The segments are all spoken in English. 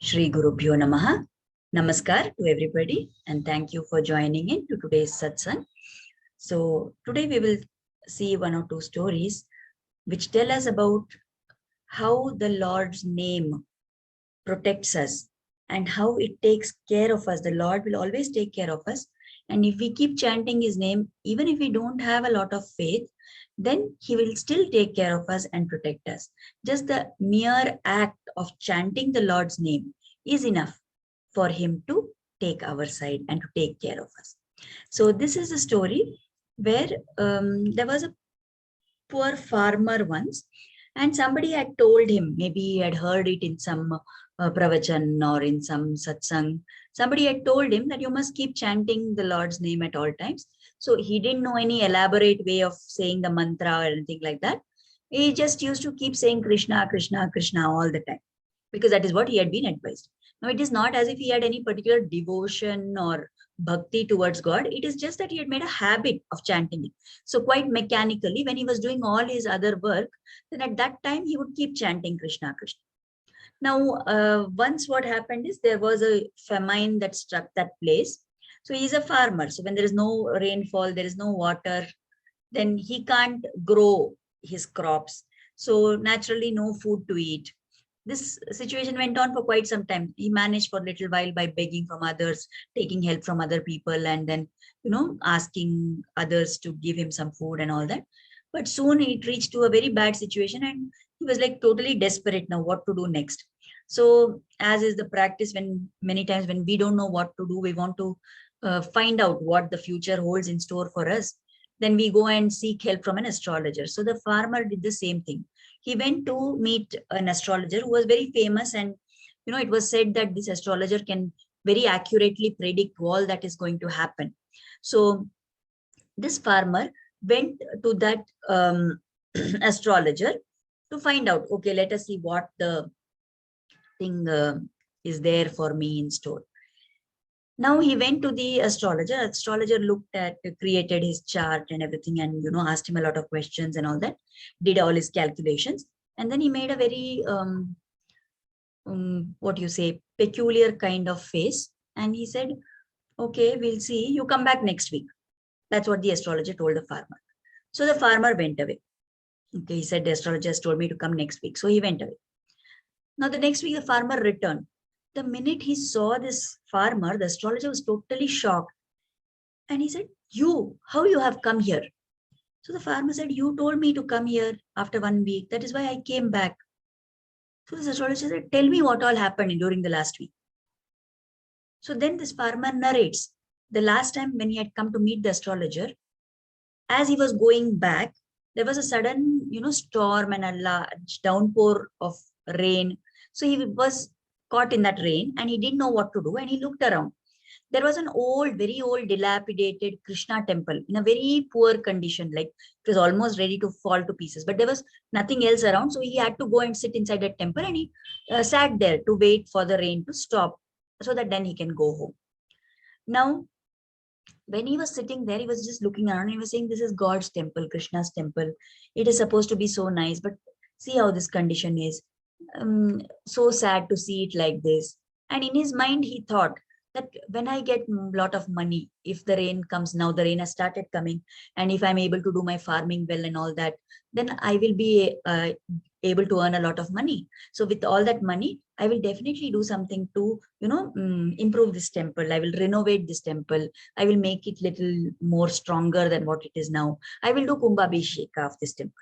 Shri Gurubhyo Namaha. Namaskar to everybody and thank you for joining in to today's satsang. So today we will see one or two stories which tell us about how the Lord's name protects us and how it takes care of us. The Lord will always take care of us. And if we keep chanting his name, even if we don't have a lot of faith, then he will still take care of us and protect us. Just the mere act of chanting the Lord's name is enough for him to take our side and to take care of us. So this is a story where there was a poor farmer once, and somebody had told him, maybe he had heard it in some pravachan or in some satsang. Somebody had told him that you must keep chanting the Lord's name at all times. So he didn't know any elaborate way of saying the mantra or anything like that. He just used to keep saying Krishna, Krishna, Krishna all the time, because that is what he had been advised. Now, it is not as if he had any particular devotion or bhakti towards God. It is just that he had made a habit of chanting it. So quite mechanically, when he was doing all his other work, then at that time he would keep chanting Krishna, Krishna. Now, once what happened is there was a famine that struck that place. So he's a farmer. So when there is no rainfall, there is no water, then he can't grow his crops. So naturally, no food to eat. This situation went on for quite some time. He managed for a little while by begging from others, taking help from other people, and then, asking others to give him some food and all that. But soon it reached to a very bad situation and he was like totally desperate now what to do next. So as is the practice, when many times when we don't know what to do, we want to find out what the future holds in store for us. Then we go and seek help from an astrologer. So the farmer did the same thing. He went to meet an astrologer who was very famous, and it was said that this astrologer can very accurately predict all that is going to happen. So this farmer went to that astrologer to find out, okay, let us see what the thing is there for me in store. Now he went to the astrologer. Astrologer looked at, created his chart and everything, and asked him a lot of questions and all that, did all his calculations, and then he made a very peculiar kind of face, and he said, okay, we'll see, you come back next week. That's what the astrologer told the farmer. So the farmer went away. Okay, he said, the astrologer has told me to come next week. So he went away. Now the next week the farmer returned. The minute he saw this farmer, the astrologer was totally shocked. And he said, how you have come here? So the farmer said, you told me to come here after 1 week. That is why I came back. So the astrologer said, tell me what all happened during the last week. So then this farmer narrates, the last time when he had come to meet the astrologer, as he was going back, there was a sudden, storm and a large downpour of rain. So he was caught in that rain and he didn't know what to do, and he looked around. There was an very old, dilapidated Krishna temple in a very poor condition, like it was almost ready to fall to pieces, but there was nothing else around. So he had to go and sit inside that temple, and he sat there to wait for the rain to stop so that then he can go home. Now, when he was sitting there, he was just looking around and he was saying, this is God's temple, Krishna's temple. It is supposed to be so nice, but see how this condition is. So sad to see it like this. And in his mind, he thought that when I get a lot of money, if the rain comes, now the rain has started coming, and if I'm able to do my farming well and all that, then I will be able to earn a lot of money. So with all that money, I will definitely do something to, improve this temple. I will renovate this temple. I will make it little more stronger than what it is now. I will do Kumbhabhisheka of this temple.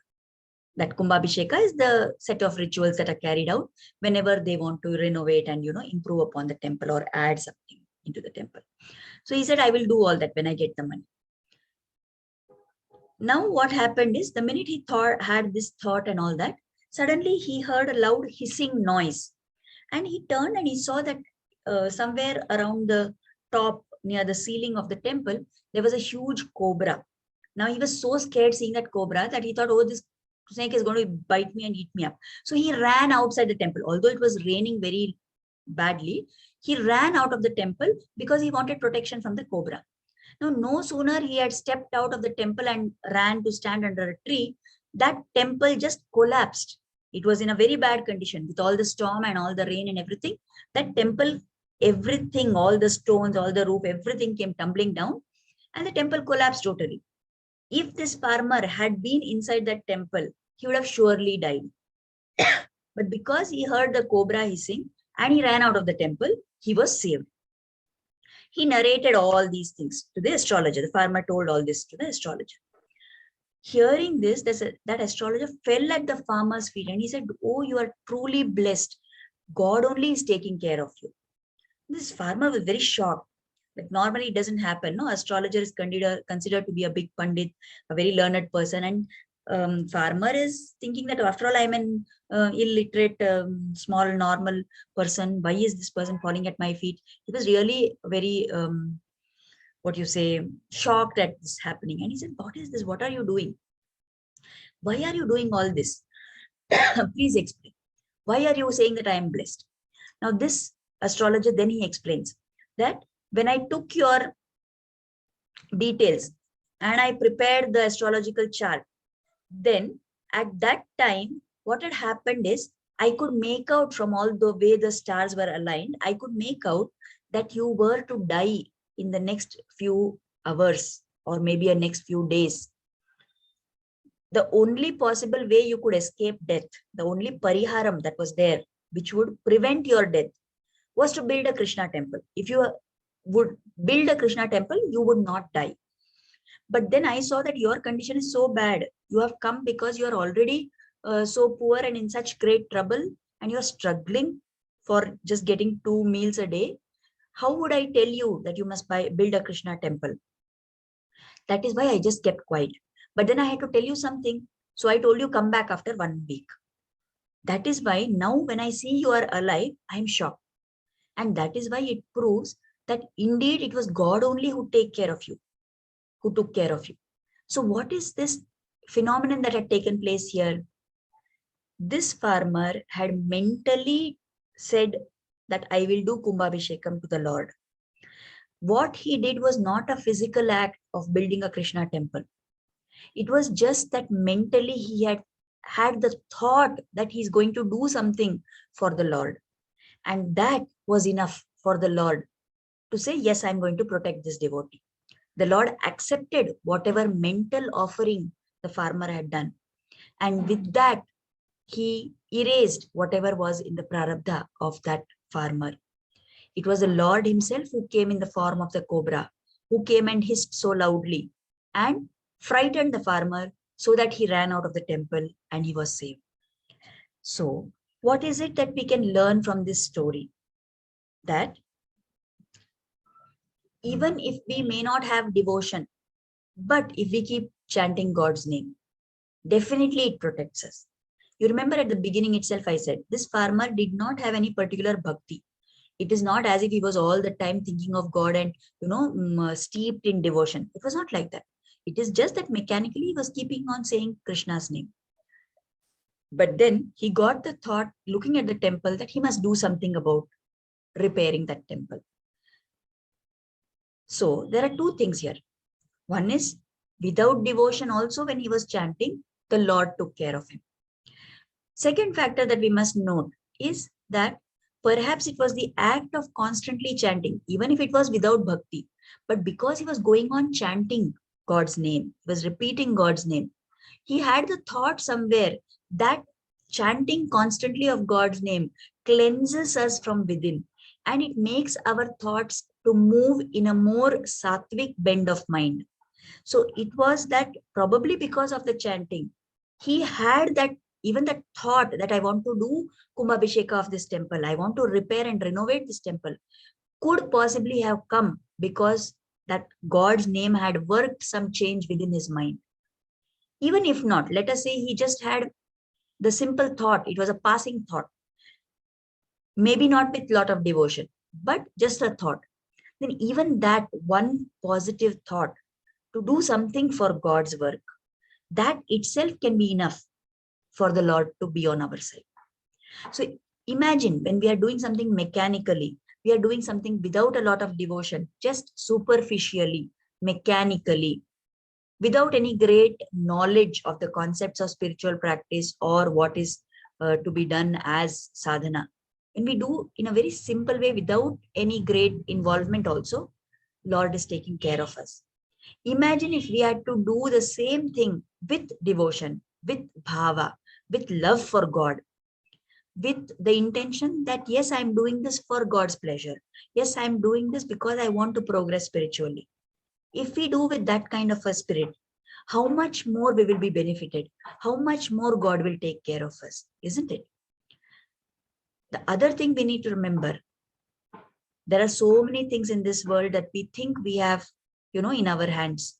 That Kumbhabhisheka is the set of rituals that are carried out whenever they want to renovate and, improve upon the temple or add something into the temple. So he said, I will do all that when I get the money. Now what happened is, the minute he had this thought and all that, suddenly he heard a loud hissing noise. And he turned and he saw that somewhere around the top near the ceiling of the temple, there was a huge cobra. Now he was so scared seeing that cobra that he thought, oh, this snake is going to bite me and eat me up. So he ran outside the temple. Although it was raining very badly, he ran out of the temple because he wanted protection from the cobra. Now, no sooner he had stepped out of the temple and ran to stand under a tree, that temple just collapsed It was in a very bad condition with all the storm and all the rain and everything. That temple, everything, all the stones, all the roof, everything came tumbling down and the temple collapsed totally. If this farmer had been inside that temple, he would have surely died. But because he heard the cobra hissing and he ran out of the temple, he was saved. He narrated all these things to the astrologer. The farmer told all this to the astrologer. Hearing this, that astrologer fell at the farmer's feet and he said, "Oh, you are truly blessed. God only is taking care of you." This farmer was very shocked. Like normally it doesn't happen. No, astrologer is considered to be a big pandit, a very learned person, and farmer is thinking that after all I'm an illiterate, small, normal person. Why is this person falling at my feet? He was really very what you say, shocked at this happening. And he said, "What is this? What are you doing? Why are you doing all this? Please explain. Why are you saying that I am blessed?" Now this astrologer, then he explains that when I took your details and I prepared the astrological chart, then at that time, what had happened is I could make out from all the way the stars were aligned, I could make out that you were to die in the next few hours or maybe a next few days. The only possible way you could escape death, the only pariharam that was there, which would prevent your death, was to build a Krishna temple. If you would build a Krishna temple, you would not die. But then I saw that your condition is so bad. You have come because you are already so poor and in such great trouble, and you are struggling for just getting 2 meals a day. How would I tell you that you must build a Krishna temple? That is why I just kept quiet. But then I had to tell you something. So I told you, come back after 1 week. That is why now when I see you are alive, I am shocked. And that is why it proves that indeed it was God only who took care of you. So what is this phenomenon that had taken place here? This farmer had mentally said that I will do Kumbhabhishekam to the Lord. What he did was not a physical act of building a Krishna temple. It was just that mentally he had the thought that he's going to do something for the Lord. And that was enough for the Lord to say, yes, I'm going to protect this devotee. The Lord accepted whatever mental offering the farmer had done. And with that, he erased whatever was in the prarabdha of that farmer. It was the Lord himself who came in the form of the cobra, who came and hissed so loudly and frightened the farmer so that he ran out of the temple and he was saved. So, what is it that we can learn from this story? That even if we may not have devotion, but if we keep chanting God's name, definitely it protects us. You remember at the beginning itself, I said, this farmer did not have any particular bhakti. It is not as if he was all the time thinking of God and, steeped in devotion. It was not like that. It is just that mechanically he was keeping on saying Krishna's name. But then he got the thought, looking at the temple, that he must do something about repairing that temple. So there are two things here. One is, without devotion also, when he was chanting, the Lord took care of him. Second factor that we must note is that perhaps it was the act of constantly chanting, even if it was without bhakti, but because he was going on chanting God's name, he was repeating God's name, he had the thought somewhere that chanting constantly of God's name cleanses us from within, and it makes our thoughts to move in a more sattvic bend of mind. So it was that probably because of the chanting, he had that, even that thought that I want to do Kumbhabhisheka of this temple, I want to repair and renovate this temple, could possibly have come because that God's name had worked some change within his mind. Even if not, let us say he just had the simple thought, it was a passing thought, maybe not with lot of devotion, but just a thought. Then even that one positive thought to do something for God's work, that itself can be enough for the Lord to be on our side. So imagine when we are doing something mechanically, we are doing something without a lot of devotion, just superficially, mechanically, without any great knowledge of the concepts of spiritual practice or what is to be done as sadhana. When we do in a very simple way without any great involvement also, Lord is taking care of us. Imagine if we had to do the same thing with devotion, with bhava, with love for God, with the intention that yes, I'm doing this for God's pleasure. Yes, I'm doing this because I want to progress spiritually. If we do with that kind of a spirit, how much more we will be benefited, how much more God will take care of us, isn't it? The other thing we need to remember, there are so many things in this world that we think we have, in our hands.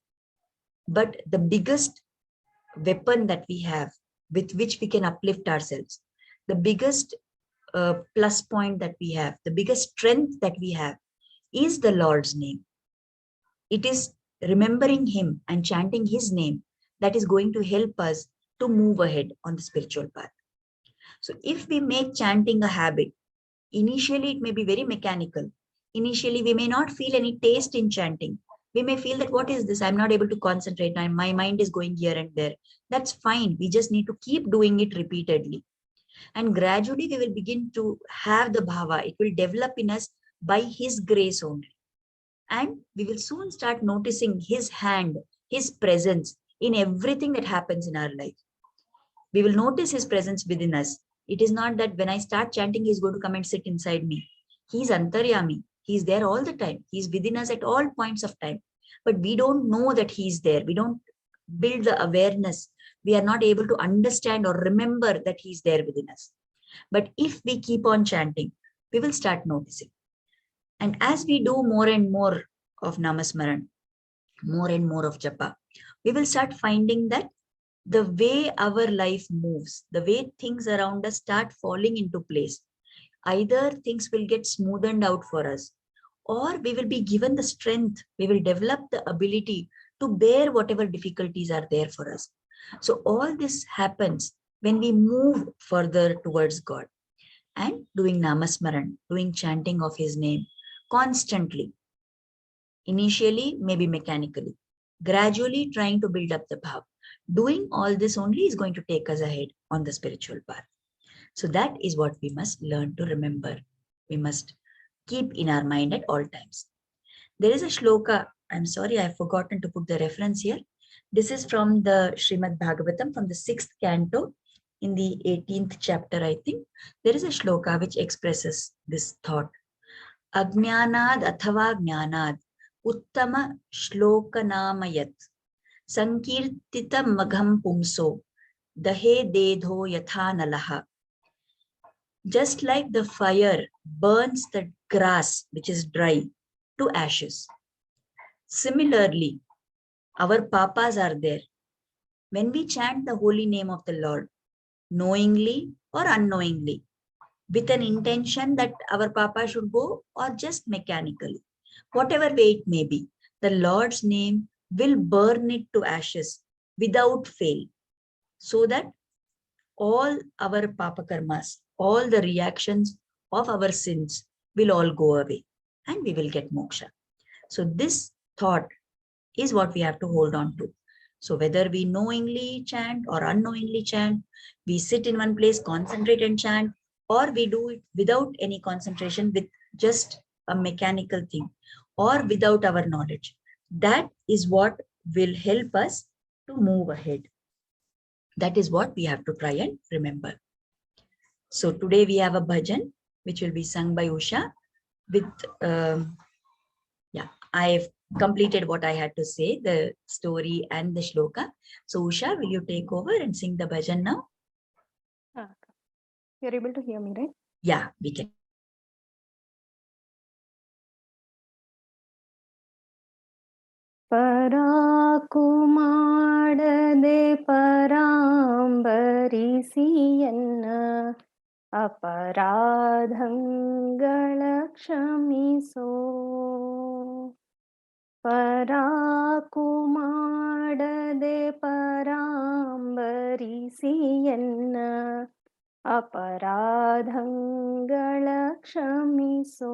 But the biggest weapon that we have with which we can uplift ourselves, the biggest plus point that we have, the biggest strength that we have is the Lord's name. It is remembering Him and chanting His name that is going to help us to move ahead on the spiritual path. So if we make chanting a habit, initially it may be very mechanical. Initially, we may not feel any taste in chanting. We may feel that, what is this? I'm not able to concentrate. My mind is going here and there. That's fine. We just need to keep doing it repeatedly. And gradually we will begin to have the bhava. It will develop in us by His grace only. And we will soon start noticing His hand, His presence in everything that happens in our life. We will notice His presence within us. It is not that when I start chanting, He's going to come and sit inside me. He's antaryami. He's there all the time. He's within us at all points of time. But we don't know that He's there. We don't build the awareness. We are not able to understand or remember that He's there within us. But if we keep on chanting, we will start noticing. And as we do more and more of Namasmaran, more and more of Japa, we will start finding that the way our life moves, the way things around us start falling into place, either things will get smoothened out for us, or we will be given the strength, we will develop the ability to bear whatever difficulties are there for us. So all this happens when we move further towards God and doing Namasmaran, doing chanting of His name constantly. Initially, maybe mechanically, gradually trying to build up the bhav. Doing all this only is going to take us ahead on the spiritual path. So that is what we must learn to remember. We must keep in our mind at all times. There is a shloka. I'm sorry, I've forgotten to put the reference here. This is from the Srimad Bhagavatam, from the 6th canto, in the 18th chapter, I think. There is a shloka which expresses this thought. Ajnanad athava jnanad uttama shloka Sankirtita magham pumso dahe dedho yatha nalaha. Just like the fire burns the grass which is dry to ashes, similarly, our papas are there. When we chant the holy name of the Lord, knowingly or unknowingly, with an intention that our papa should go, or just mechanically, whatever way it may be, the Lord's name will burn it to ashes without fail, so that all our papa karmas, all the reactions of our sins will all go away and we will get moksha. So this thought is what we have to hold on to. So whether we knowingly chant or unknowingly chant, we sit in one place, concentrate and chant, or we do it without any concentration with just a mechanical thing or without our knowledge. That is what will help us to move ahead. That is what we have to try and remember. So today we have a bhajan which will be sung by Usha with, I've completed what I had to say, the story and the shloka. So Usha, will you take over and sing the bhajan now? You're able to hear me, right? Yeah, we can. ಪರಾಕುಮಾಡದೆ ಪರಾಂಬರಿಸಿಯನ್ನ ಅಪರಾಧಗಳ ಕ್ಷಮಿಸೋ. ಪರಾಕುಮಾಡದೆ ಪರಾಂಬರಿಸಿಯನ್ನ ಅಪರಾಧಗಳ ಕ್ಷಮಿಸೋ.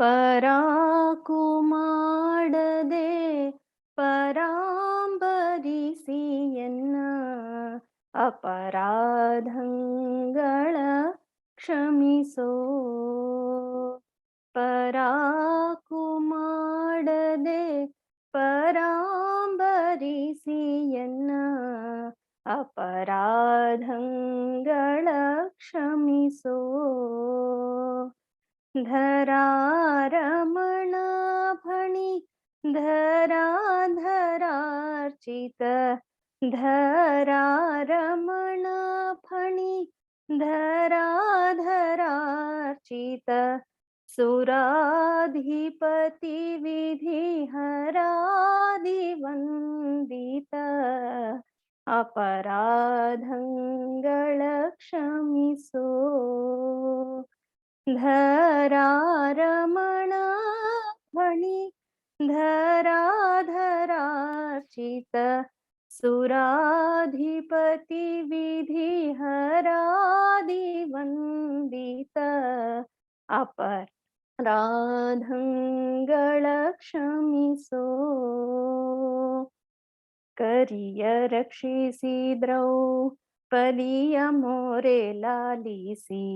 ಪರಾಕುಮಾಡದೆ ಪರಾಂಬರಿಸಿಯನ್ನ ಅಪರಾಧಗಳ ಕ್ಷಮಿಸೋ. ಪರಾಕು ಮಾಡದೆ ಪರಾಂಬರಿಸಿಯನ್ನ ಅಪರಾಧಗಳ ಕ್ಷಮಿಸೋ. ಧರಾರಮಣ ಫಣಿ ಧರಾರ್ಚಿತ ಧರಾರಮಣ ಫಣಿ ಧರಾರ್ಚಿತ ಸುರಾಧಿಪತಿ ವಿಧಿ ಹರಾದಿ ವಂದಿತ ಅಪರಾಧಗಳ ಕ್ಷಮಿಸೋ. ಧರಾರಮಣ ಫಣಿ ಧರಾರ್ಚಿತ ಸುರಾಧಿಪತಿ ವಿಧಿ ಹರಾದಿ ವಂದಿತ ಅಪರಾಧಗಳ ಕ್ಷಮಿಸೋ. ಕರಿಯ ರಕ್ಷಿಸಿದ್ರೌಪದಿಯ ಮೋರೆ ಲಾಲಿಸಿ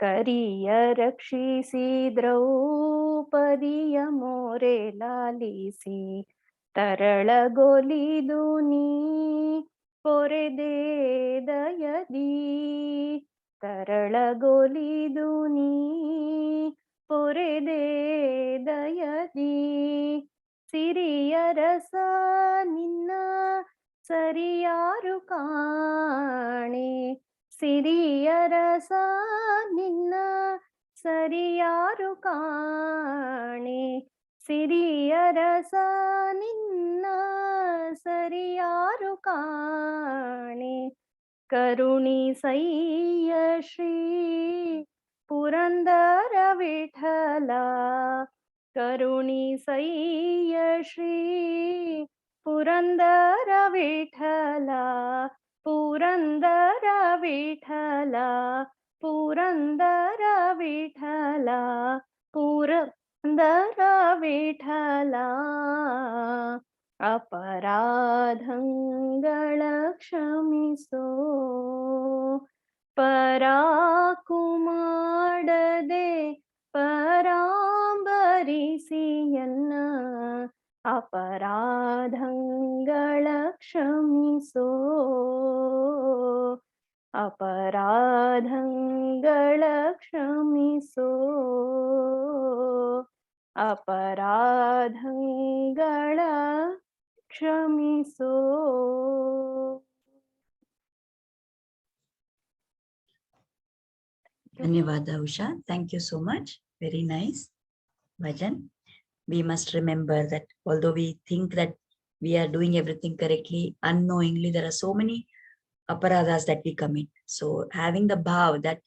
ಕರಿಯ ರಕ್ಷಿಸಿದ್ರೌಪದಿಯ ಮೋರೆ ಲಾಲಿಸಿ ತರಳಗೊಲಿದು ನೀ ಪೊರೆದೆ ದಯದಿ ತರಳಗೊಲಿದು ನೀ ಪೊರೆದೆ ದಯದಿ ಸಿರಿಯ ರಸ ನಿನ್ನ ಸರಿಯಾರು ಕಾಣೆ ಸಿರಿಯ ರಸ ನಿನ್ನ ಸರಿಯಾರು ಕಾಣೆ ಸಿರಿಯ ರಸ ನಿನ್ನ ಸರಿಯಾರು ಕಾಣೆ ಕರುಣಿಸಯ್ಯ ಶ್ರೀ ಪುರಂದರ ವಿಠಲ ಕರುಣಿಸಯ್ಯ ಶ್ರೀ ಪುರಂದರ ವಿಠಲ ಪುರಂದರ ವಿಠಲ ಪುರಂದರ ವಿಠಲ ಪುರಂದರ ವಿಠಲ ಅಪರಾಧಗಳ ಕ್ಷಮಿಸೋ. ಪರಾಕು ಮಾಡದೆ ಪರಾಂಬರಿಸಿಯನ್ನ ಅಪರಾಧಗಳ ಕ್ಷಮಿಸೋ. ಅಪರಾಧಗಳ ಕ್ಷಮಿಸೋ. ಅಪರಾಧಗಳ ಕ್ಷಮಿಸೋ. Dhanyavada, Usha. Thank you so much. Very nice bhajan. We must remember that although we think that we are doing everything correctly, unknowingly there are so many aparadhas that we commit. So having the bhav that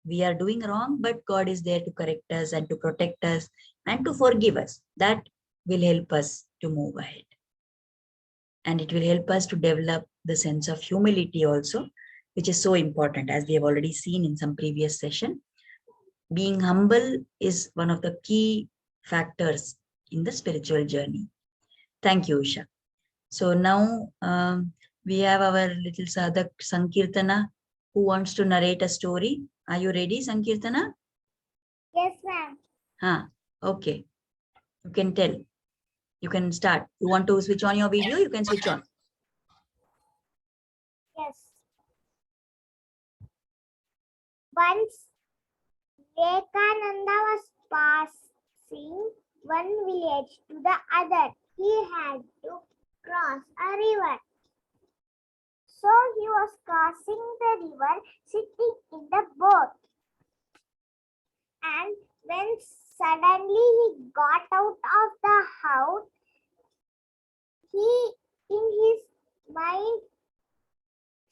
we are doing wrong, but God is there to correct us and to protect us and to forgive us, that will help us to move ahead. And it will help us to develop the sense of humility also, which is so important, as we have already seen in some previous session. Being humble is one of the key factors in the spiritual journey. Thank you, Usha. So now we have our little sadhak Sankirtana who wants to narrate a story. Are you ready, Sankirtana? Yes, ma'am. Okay. You can tell. You can start. You want to switch on your video? You can switch on. Yes. Once Vivekananda was passing one village to the other. He had to cross a river. So he was crossing the river sitting in the boat. And when suddenly he got out of the house, in his mind,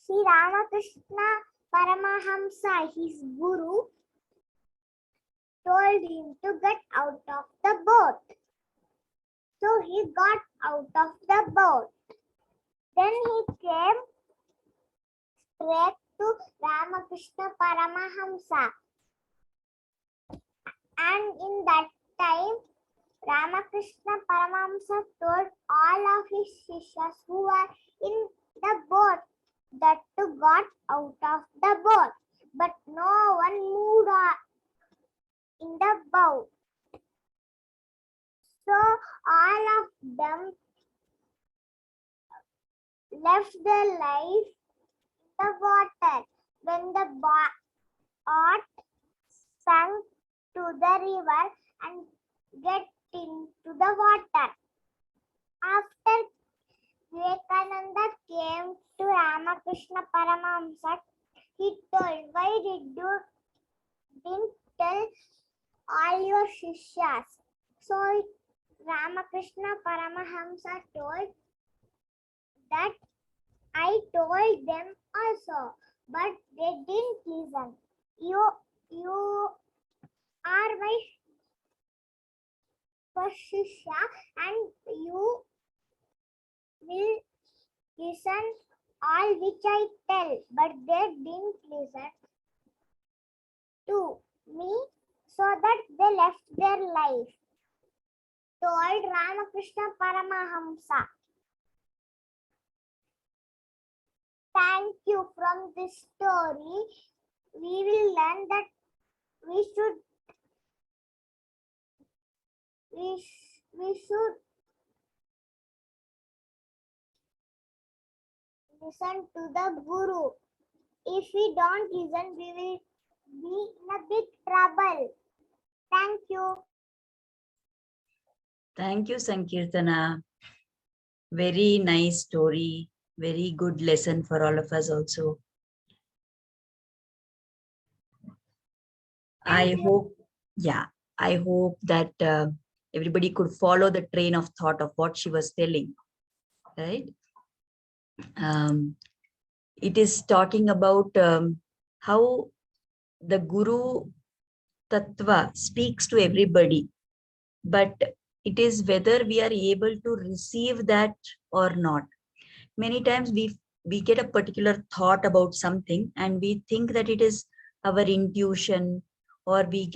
Sri Ramakrishna Paramahamsa, his guru, told him to get out of the boat. So he got out of the boat. Then he came straight to Ramakrishna Paramahamsa. And in that time, Ramakrishna Paramahamsa told all of his shishyas who were in the boat that two got out of the boat, but no one moved in the boat. So all of them left their life in the water. When the boat sank to the river and get into the water. After Vivekananda came to Ramakrishna Paramahamsa, he told, why didn't tell all your shishyas? So Ramakrishna Paramahamsa told that I told them also, but they didn't listen. You are my first shishya and you will listen all which I tell, but they didn't listen to me, so that they left their life. Told Ramakrishna Paramahamsa. Thank you. From this story, we will learn that we should listen to the Guru. If we don't listen, we will be in a big trouble. Thank you. Thank you, Sankirtana. Very nice story. Very good lesson for all of us also. I hope that everybody could follow the train of thought of what she was telling, right? It is talking about how the Guru Tattva speaks to everybody, but it is whether we are able to receive that or not. Many times we get a particular thought about something and we think that it is our intuition, or we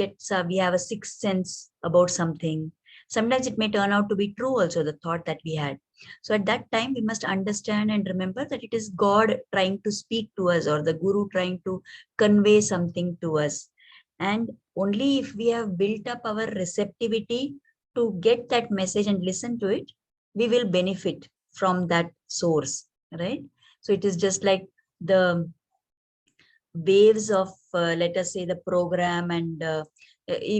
have a sixth sense about something. Sometimes it may turn out to be true also, the thought that we had. So at that time, we must understand and remember that it is God trying to speak to us, or the Guru trying to convey something to us. And only if we have built up our receptivity to get that message and listen to it, we will benefit from that source, right? So it is just like the waves of, let us say, the program, and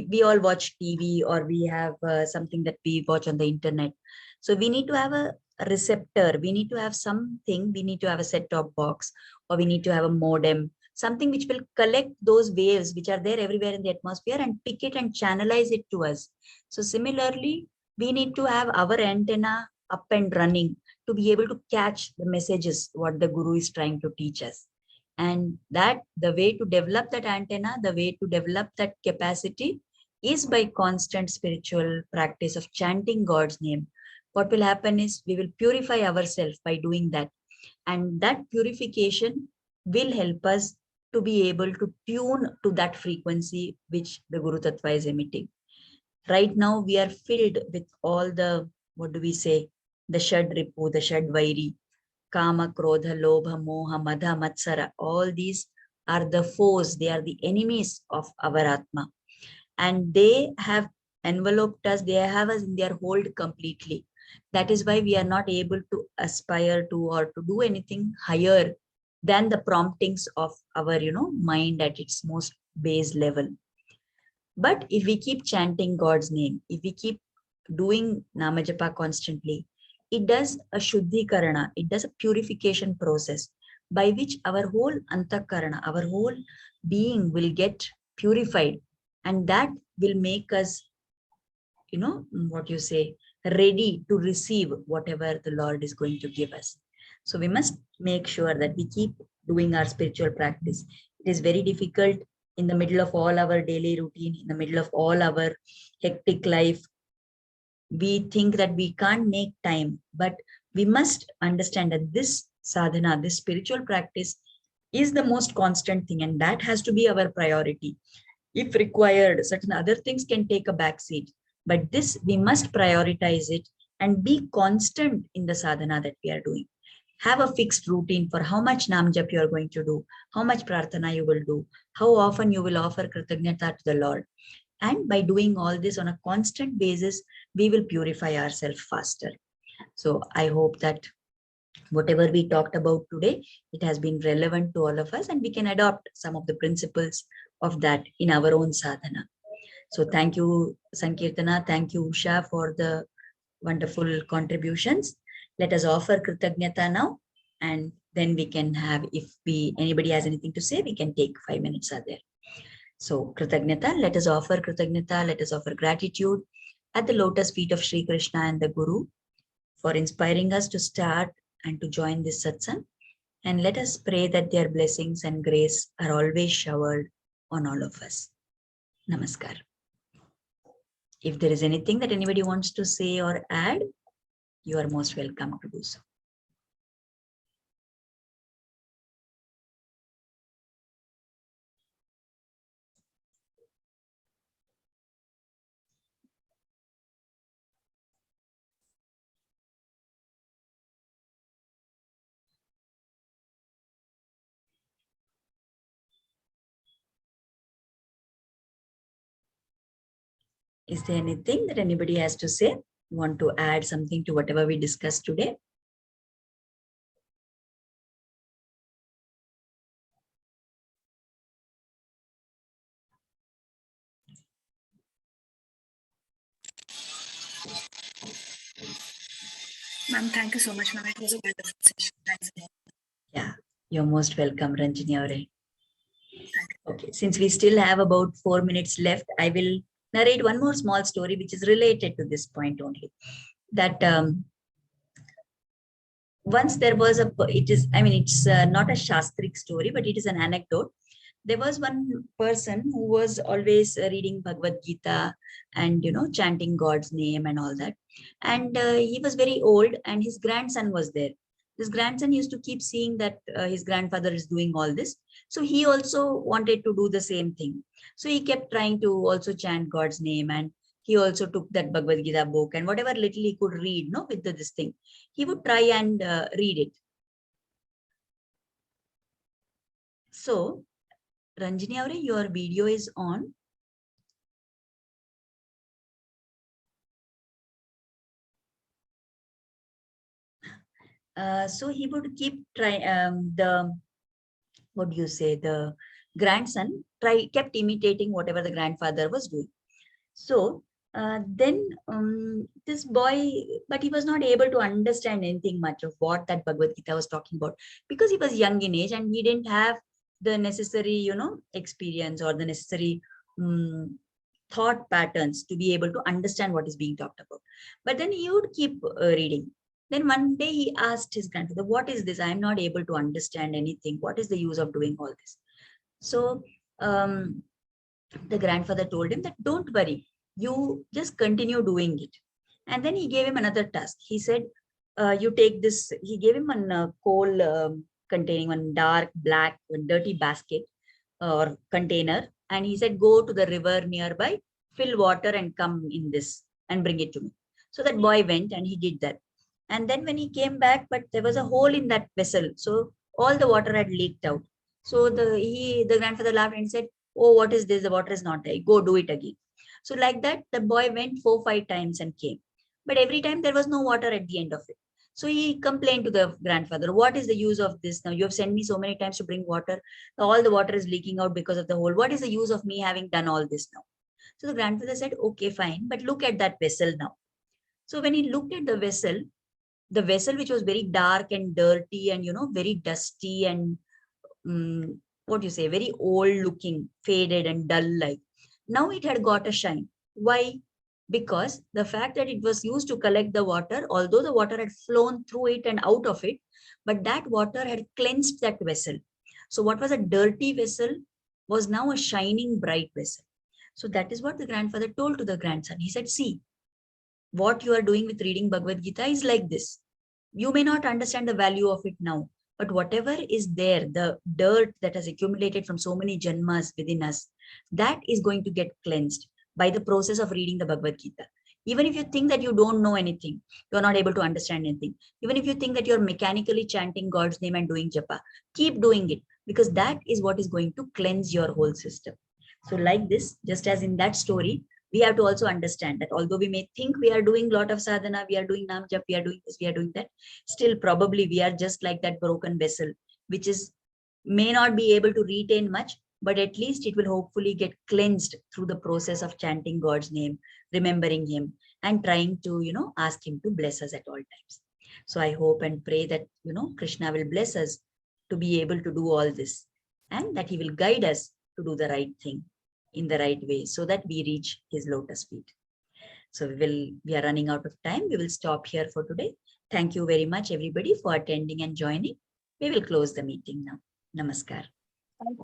we all watch TV, or we have something that we watch on the internet. So we need to have a receptor, we need to have something, we need to have a set-top box, or we need to have a modem, something which will collect those waves which are there everywhere in the atmosphere and pick it and channelize it to us. So similarly, we need to have our antenna up and running to be able to catch the messages what the Guru is trying to teach us. And that the way to develop that antenna, the way to develop that capacity is by constant spiritual practice of chanting God's name. What will happen is we will purify ourselves by doing that. And that purification will help us to be able to tune to that frequency which the Guru Tattva is emitting. Right now, we are filled with all the, what do we say, the Shad Ripu, the Shad Vairi, Kama, Krodha, Lobha, Moha, Madha, Matsara. All these are the foes, they are the enemies of our Atma. And they have enveloped us, they have us in their hold completely. That is why we are not able to aspire to or to do anything higher than the promptings of our, mind at its most base level. But if we keep chanting God's name, if we keep doing Namajapa constantly, it does a Shuddhikarana, it does a purification process by which our whole Antakarana, our whole being will get purified, and that will make us, ready to receive whatever the Lord is going to give us. So we must make sure that we keep doing our spiritual practice. It is very difficult in the middle of all our daily routine, in the middle of all our hectic life. We think that we can't make time, but we must understand that this sadhana, this spiritual practice is the most constant thing, and that has to be our priority. If required, certain other things can take a back seat, but this, we must prioritize it and be constant in the sadhana that we are doing. Have a fixed routine for how much Nam Jap you are going to do, how much Prarthana you will do, how often you will offer Kritagnyata to the Lord. And by doing all this on a constant basis, we will purify ourselves faster. So I hope that whatever we talked about today, it has been relevant to all of us, and we can adopt some of the principles of that in our own sadhana. So thank you, Sankirtana. Thank you, Usha, for the wonderful contributions. Let us offer Kritagnyata now, and then we can have, if anybody has anything to say, we can take 5 minutes are there. So Kritagnyata, let us offer Kritagnyata, let us offer gratitude at the lotus feet of Sri Krishna and the Guru for inspiring us to start and to join this satsang. And let us pray that their blessings and grace are always showered on all of us. Namaskar. If there is anything that anybody wants to say or add, you are most welcome to do so. Is there anything that anybody has to say? You want to add something to whatever we discussed today? Ma'am, thank you so much, ma'am. It was a wonderful session. Thanks a lot. Yeah, you're most welcome, Ranjini Aure. Okay, since we still have about 4 minutes left, I will narrate one more small story which is related to this point only. That once there was it's not a Shastric story, but it is an anecdote. There was one person who was always reading Bhagavad Gita and, chanting God's name and all that. And he was very old, and his grandson was there. His grandson used to keep seeing that his grandfather is doing all this. So he also wanted to do the same thing. So he kept trying to also chant God's name, and he also took that Bhagavad Gita book, and whatever little he could read, with this thing, he would try and read it. So, Ranjini Aure, your video is on. So he would keep trying the grandson kept imitating whatever the grandfather was doing. So then this boy, but he was not able to understand anything much of what that Bhagavad Gita was talking about, because he was young in age and he didn't have the necessary, experience or the necessary thought patterns to be able to understand what is being talked about. But then he would keep reading. Then one day he asked his grandfather, "What is this? I am not able to understand anything. What is the use of doing all this?" So the grandfather told him that, "Don't worry, you just continue doing it." And then he gave him another task. He said, "You take this." He gave him a coal containing one dark, black, dirty basket or container. And he said, "Go to the river nearby, fill water and come in this and bring it to me." So that boy went and he did that. And then when he came back, but there was a hole in that vessel. So all the water had leaked out. So the grandfather laughed and said, "Oh, what is this? The water is not there. Go do it again." So like that, the boy went 4-5 times and came. But every time there was no water at the end of it. So he complained to the grandfather, "What is the use of this now? You have sent me so many times to bring water. All the water is leaking out because of the hole. What is the use of me having done all this now?" So the grandfather said, "Okay, fine. But look at that vessel now." So when he looked at the vessel which was very dark and dirty and, very dusty and very old looking, faded and dull like, now it had got a shine. Why? Because the fact that it was used to collect the water, although the water had flown through it and out of it, but that water had cleansed that vessel. So what was a dirty vessel was now a shining bright vessel. So that is what the grandfather told to the grandson. He said, "See, what you are doing with reading Bhagavad Gita is like this. You may not understand the value of it now, but whatever is there, the dirt that has accumulated from so many janmas within us, that is going to get cleansed by the process of reading the Bhagavad Gita. Even if you think that you don't know anything, you're not able to understand anything, even if you think that you're mechanically chanting God's name and doing japa, keep doing it, because that is what is going to cleanse your whole system. So like this, just as in that story, we have to also understand that although we may think we are doing a lot of sadhana, we are doing nam jap, we are doing this, we are doing that, still probably we are just like that broken vessel, which is may not be able to retain much, but at least it will hopefully get cleansed through the process of chanting God's name, remembering him, and trying to, ask him to bless us at all times. So I hope and pray that, Krishna will bless us to be able to do all this, and that he will guide us to do the right thing in the right way so that we reach his lotus feet. So we are running out of time. We will stop here for today. Thank you very much, everybody, for attending and joining. We will close the meeting now. Namaskar.